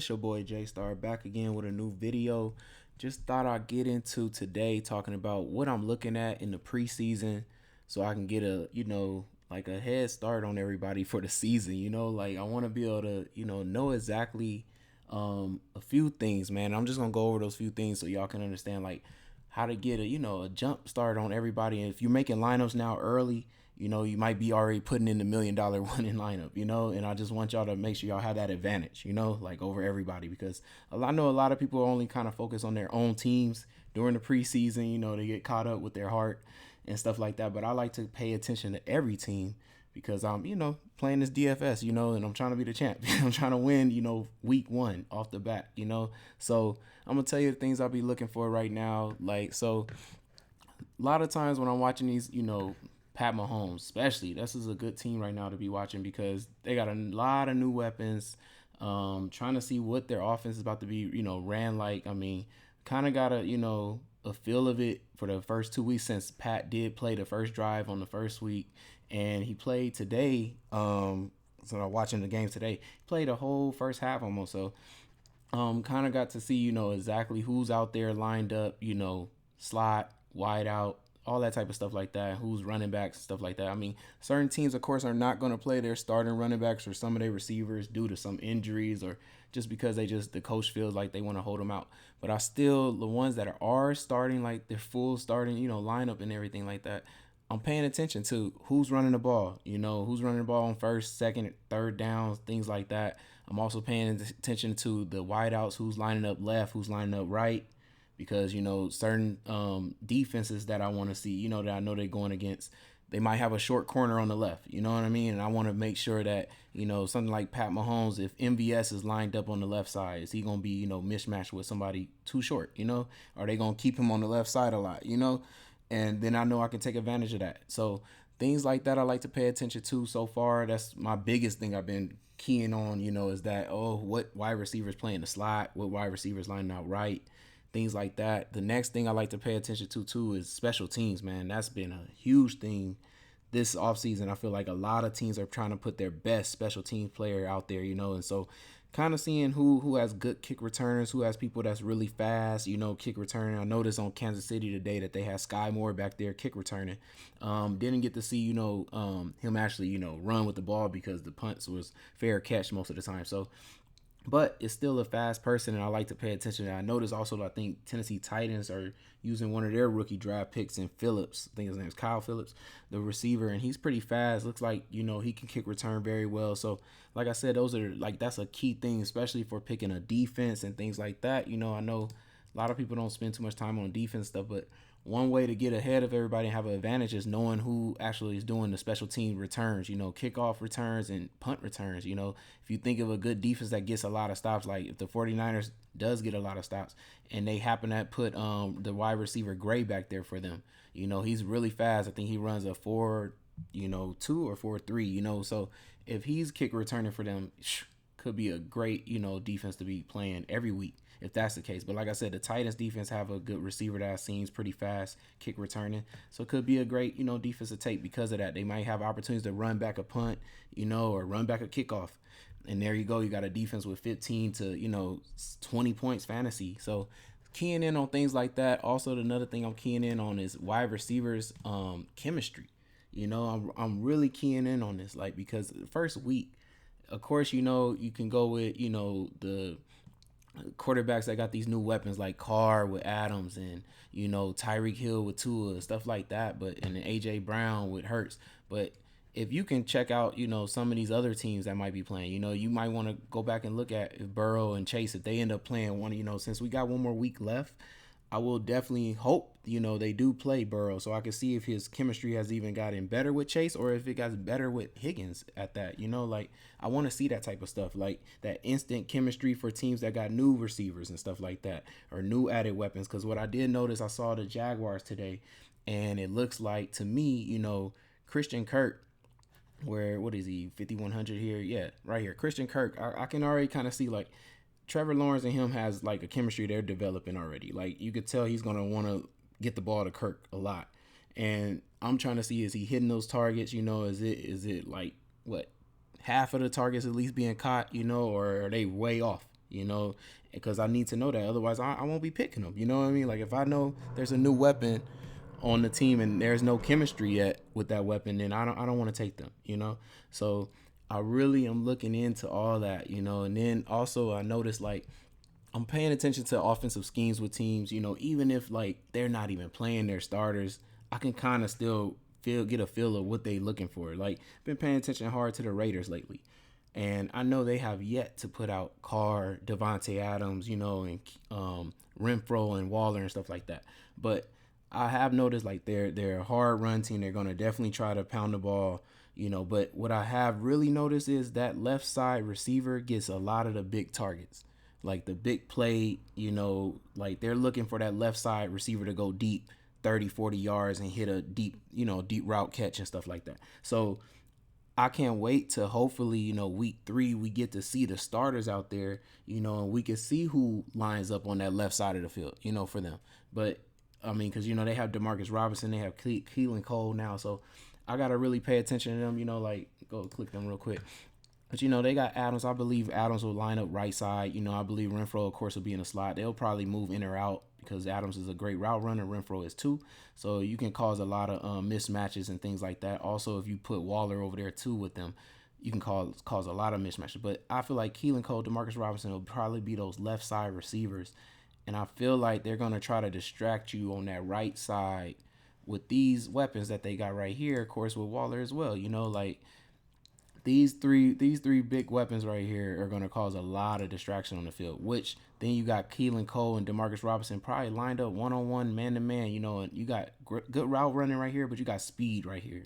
It's your boy JAYSTAR back again with a new video. Just thought I'd get into today talking about what I'm looking at in the preseason so I can get like a head start on everybody for the season. Like I want to be able to, know exactly a few things, man. I'm just going to go over those few things so y'all can understand like how to get a jump start on everybody. And if you're making lineups now early, you might be already putting in the $1 million winning lineup, and I just want y'all to make sure y'all have that advantage, like over everybody, because I know a lot of people only kind of focus on their own teams during the preseason, they get caught up with their heart and stuff like that. But I like to pay attention to every team because I'm, playing this DFS, and I'm trying to be the champ. I'm trying to win, week one off the bat. So I'm gonna tell you the things I'll be looking for right now. Like, so a lot of times when I'm watching these, Pat Mahomes, especially, this is a good team right now to be watching because they got a lot of new weapons. Trying to see what their offense is about to be, ran like. I mean, kind of got a feel of it for the first 2 weeks since Pat did play the first drive on the first week, and he played today. So I'm watching the games today. He played a whole first half almost. So kind of got to see, exactly who's out there lined up, slot, wide out, all that type of stuff like that, who's running backs, stuff like that. I mean, certain teams, of course, are not going to play their starting running backs or some of their receivers due to some injuries or just because the coach feels like they want to hold them out. But the ones that are starting, like their full starting, lineup and everything like that, I'm paying attention to who's running the ball, who's running the ball on first, second, third downs, things like that. I'm also paying attention to the wideouts, who's lining up left, who's lining up right, because certain defenses that I want to see, that I know they're going against, they might have a short corner on the left, you know what I mean? And I want to make sure that, something like Pat Mahomes, if MVS is lined up on the left side, is he going to be, mismatched with somebody too short, Are they going to keep him on the left side a lot, And then I know I can take advantage of that. So things like that I like to pay attention to so far. That's my biggest thing I've been keying on, is that, what wide receivers playing the slot, what wide receivers lining out right, things like that. The next thing I like to pay attention to too is special teams, man. That's been a huge thing this offseason. I feel like a lot of teams are trying to put their best special teams player out there, and so kind of seeing who has good kick returners, who has people that's really fast, kick returning. I noticed on Kansas City today that they had Sky Moore back there kick returning. Didn't get to see, him actually, run with the ball because the punts was fair catch most of the time. So but it's still a fast person, and I like to pay attention to that. I noticed also that I think Tennessee Titans are using one of their rookie draft picks in Phillips. I think his name is Kyle Phillips, the receiver, and he's pretty fast. Looks like, he can kick return very well. So, like I said, that's a key thing, especially for picking a defense and things like that. I know a lot of people don't spend too much time on defense stuff, but one way to get ahead of everybody and have an advantage is knowing who actually is doing the special team returns, kickoff returns and punt returns. If you think of a good defense that gets a lot of stops, like if the 49ers does get a lot of stops and they happen to put the wide receiver Gray back there for them, he's really fast. I think he runs a 4-2 or 4-3, so if he's kick returning for them, could be a great, defense to be playing every week if that's the case. But like I said, the Titans defense have a good receiver that seems pretty fast, kick returning. So it could be a great, defense to take because of that. They might have opportunities to run back a punt, or run back a kickoff. And there you go. You got a defense with 15 to, 20 points fantasy. So keying in on things like that. Also, another thing I'm keying in on is wide receivers chemistry. I'm really keying in on this, like, because the first week, of course, you can go with, the quarterbacks that got these new weapons like Carr with Adams and, Tyreek Hill with Tua, stuff like that. And then AJ Brown with Hurts. But if you can check out, some of these other teams that might be playing, you might want to go back and look at if Burrow and Chase, if they end up playing one, since we got one more week left, I will definitely hope, they do play Burrow so I can see if his chemistry has even gotten better with Chase or if it got better with Higgins at that. Like I want to see that type of stuff, like that instant chemistry for teams that got new receivers and stuff like that or new added weapons. Because what I did notice, I saw the Jaguars today and it looks like to me, Christian Kirk, what is he, 5,100 here? Yeah, right here. Christian Kirk, I can already kind of see like Trevor Lawrence and him has like a chemistry they're developing already. Like you could tell he's gonna want to get the ball to Kirk a lot, and I'm trying to see, is he hitting those targets? Is it like what, half of the targets at least being caught? Or are they way off? because I need to know that. Otherwise, I won't be picking them. You know what I mean? Like if I know there's a new weapon on the team and there's no chemistry yet with that weapon, then I don't want to take them. So I really am looking into all that. And then also I noticed like I'm paying attention to offensive schemes with teams. Even if like they're not even playing their starters, I can kind of still get a feel of what they looking for. Like been paying attention hard to the Raiders lately, and I know they have yet to put out Carr, Devontae Adams, and Renfro and Waller and stuff like that. But I have noticed like they're a hard run team. They're gonna definitely try to pound the ball. But what I have really noticed is that left side receiver gets a lot of the big targets, like the big play. Like they're looking for that left side receiver to go deep 30, 40 yards and hit a deep route catch and stuff like that. So I can't wait to hopefully, week 3 we get to see the starters out there, and we can see who lines up on that left side of the field, for them. But I mean, because they have Demarcus Robinson, they have Keelan Cole now, so I gotta really pay attention to them. Like go click them real quick. But they got Adams. I believe Adams will line up right side. I believe Renfro, of course, will be in the slot. They'll probably move in or out because Adams is a great route runner. Renfro is too. So you can cause a lot of mismatches and things like that. Also, if you put Waller over there too with them, you can cause a lot of mismatches. But I feel like Keelan Cole, Demarcus Robinson will probably be those left side receivers. And I feel like they're going to try to distract you on that right side with these weapons that they got right here, of course, with Waller as well. Like these three big weapons right here are going to cause a lot of distraction on the field, which then you got Keelan Cole and Demarcus Robinson probably lined up one-on-one, man-to-man, and you got good route running right here, but you got speed right here.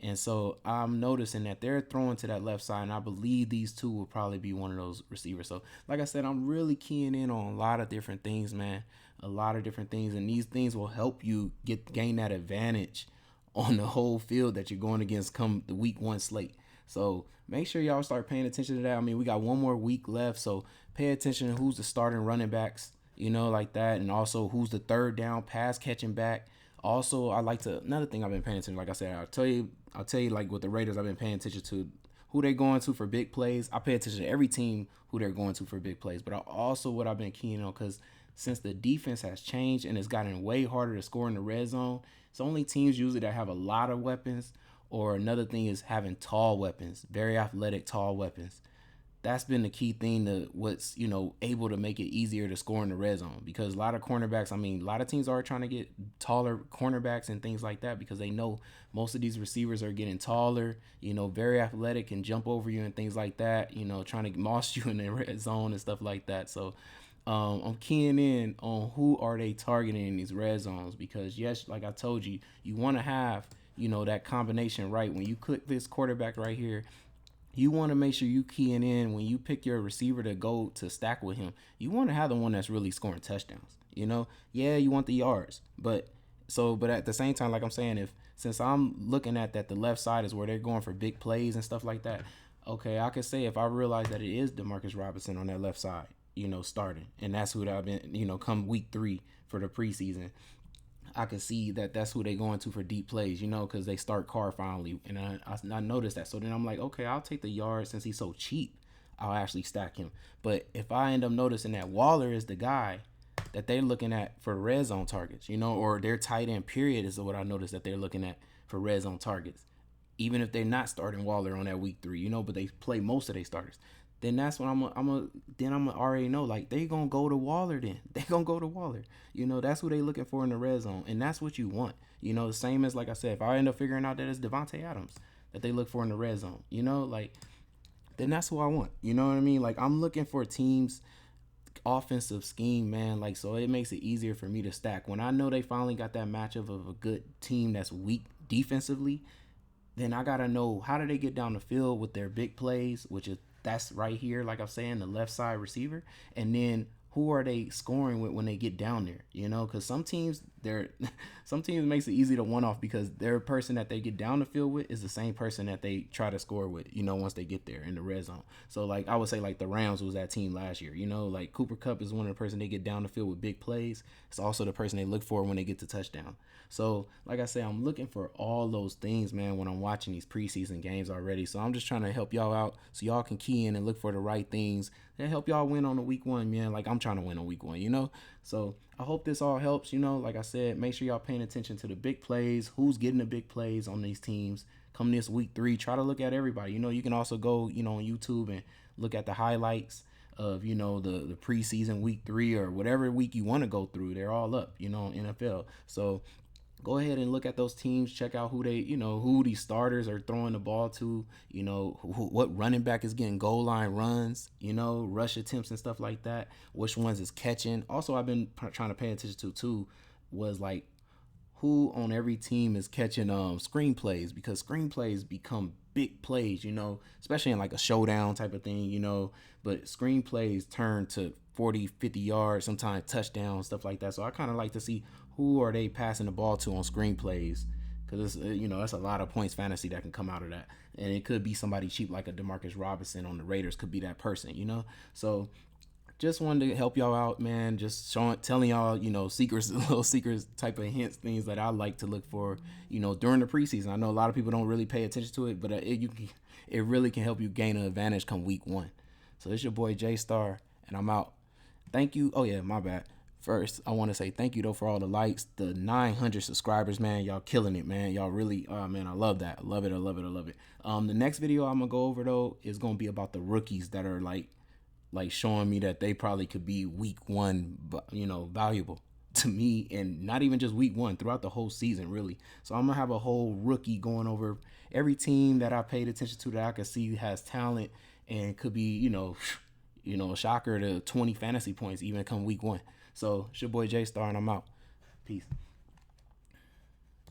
And so I'm noticing that they're throwing to that left side, and I believe these two will probably be one of those receivers. So like I said, I'm really keying in on a lot of different things, man, a lot of different things, and these things will help you gain that advantage on the whole field that you're going against come the week 1 slate. So make sure y'all start paying attention to that. I mean, we got one more week left, so pay attention to who's the starting running backs, like that, and also who's the third down pass catching back. Also, another thing I've been paying attention, like I said, I'll tell you like with the Raiders, I've been paying attention to who they're going to for big plays. I pay attention to every team who they're going to for big plays, but what I've been keying on, because since the defense has changed and it's gotten way harder to score in the red zone, it's only teams usually that have a lot of weapons. Or another thing is having tall weapons, very athletic, tall weapons. That's been the key thing to what's, able to make it easier to score in the red zone. Because a lot of cornerbacks, a lot of teams are trying to get taller cornerbacks and things like that because they know most of these receivers are getting taller, very athletic, and jump over you and things like that, trying to moss you in the red zone and stuff like that. So I'm keying in on who are they targeting in these red zones because, yes, like I told you, you want to have that combination right. When you click this quarterback right here, you want to make sure you keying in when you pick your receiver to go to stack with him. You want to have the one that's really scoring touchdowns. Yeah, you want the yards, but at the same time, like I'm saying, since I'm looking at that, the left side is where they're going for big plays and stuff like that. Okay, I could say if I realize that it is Demarcus Robinson on that left side, starting, and that's who I've been, come week 3 for the preseason. I can see that that's who they going to for deep plays, because they start Carr finally. And I noticed that. So then I'm like, okay, I'll take the yards since he's so cheap. I'll actually stack him. But if I end up noticing that Waller is the guy that they're looking at for red zone targets, or their tight end period is what I noticed that they're looking at for red zone targets. Even if they're not starting Waller on that week 3, but they play most of their starters. Then that's when I'm already know, like, they gonna go to Waller then. They gonna go to Waller. That's who they looking for in the red zone. And that's what you want. The same as, like I said, if I end up figuring out that it's Devontae Adams that they look for in the red zone, then that's who I want. You know what I mean? Like, I'm looking for teams' offensive scheme, man. Like, so it makes it easier for me to stack. When I know they finally got that matchup of a good team that's weak defensively, then I gotta know how do they get down the field with their big plays, which is that's right here, like I'm saying, the left side receiver. And then who are they scoring with when they get down there? Because some teams, they're some teams makes it easy to one off because their person that they get down the field with is the same person that they try to score with, once they get there in the red zone. So like I would say like the Rams was that team last year. Like Cooper Kupp is one of the person they get down the field with big plays. It's also the person they look for when they get to touchdown. So like I say, I'm looking for all those things, man, when I'm watching these preseason games already. So I'm just trying to help y'all out so y'all can key in and look for the right things that help y'all win on the week one, man. Like I'm trying to win on week one. So I hope this all helps. Like I said, make sure y'all paying attention to the big plays, who's getting the big plays on these teams. Come this week 3, try to look at everybody. You can also go, on YouTube and look at the highlights of, the preseason week 3 or whatever week you want to go through. They're all up, on NFL. So go ahead and look at those teams, check out who they, who these starters are throwing the ball to, what running back is getting goal line runs, rush attempts and stuff like that, which ones is catching. Also, I've been trying to pay attention to too was like who on every team is catching screenplays, because screenplays become big plays, especially in like a showdown type of thing, but screenplays turn to 40, 50 yards, sometimes touchdowns, stuff like that. So I kind of like to see who are they passing the ball to on screenplays, because that's a lot of points fantasy that can come out of that, and it could be somebody cheap like a Demarcus Robinson on the Raiders could be that person. So just wanted to help y'all out, man. Just telling y'all, secrets, little secrets, type of hints, things that I like to look for, during the preseason. I know a lot of people don't really pay attention to it, but it really can help you gain an advantage come week 1. So it's your boy JAYSTAR, and I'm out. Thank you. Oh yeah, my bad. First, I want to say thank you though for all the likes, the 900 subscribers, man. Y'all killing it, man. Y'all really, man, I love that. I love it. I love it. I love it. The next video I'm gonna go over though is gonna be about the rookies that are like showing me that they probably could be week 1, valuable to me, and not even just week 1, throughout the whole season, really. So I'm gonna have a whole rookie going over every team that I paid attention to that I could see has talent and could be, a shocker to 20 fantasy points even come week 1. So it's your boy JAYSTAR, and I'm out. Peace.